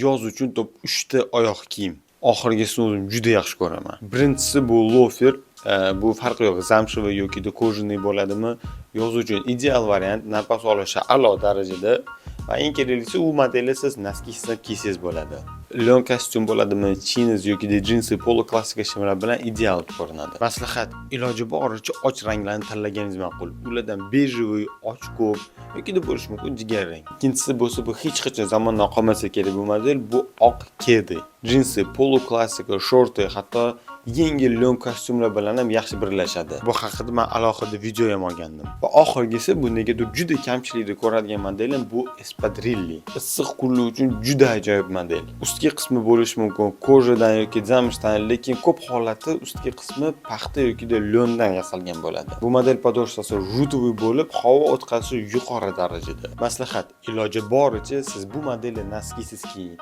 yoz uchun top 3 ta oyoq kiyim. Oxirgisini o'zim juda yaxshi ko'raman. Birinchisi bu lofer. Bu farqi yo'q, zamshivoy yoki kojaniy bo'ladimi? Yoz uchun ideal variant, nafas olishi a'lo darajada. Va eng keraklisi u modelni siz носки hisob kiysangiz bo'ladi. Lyon kostyum bo'ladimi, jeans yoki jinsi polo klassika shimlar bilan ideal ko'rinadi. Maslahat, iloji boricha och ranglarni tanlaganingiz ma'qul. Ulardan bejevoy, och ko'k yoki bo'lishi mumkin jigar rang. Ikkinchisi bo'lsa bu hech qachon zamondan qolmasa kerak bu model, bu oq kedi. Jinsi polo klassika, shorti, hatto yengil lyon kostyumlar bilan ham yaxshi birlashadi. Bu haqida men alohida video ham olgandim. Va oxirgisi bu negadir juda kamchilikda ko'radigan modelim bu espadrilli. Issiq kunlar uchun juda ajoyib model. Ustki qismi bo'lishi mumkin kojadan yoki zamshdan, lekin ko'p holatda ustki qismi paxta yoki lyondan yasalgan bo'ladi. Bu model podoshasi rutuviy bo'lib, havo o'tkazishi yuqori darajada. Maslahat, iloji boricha siz bu modelni noskisiz kiying.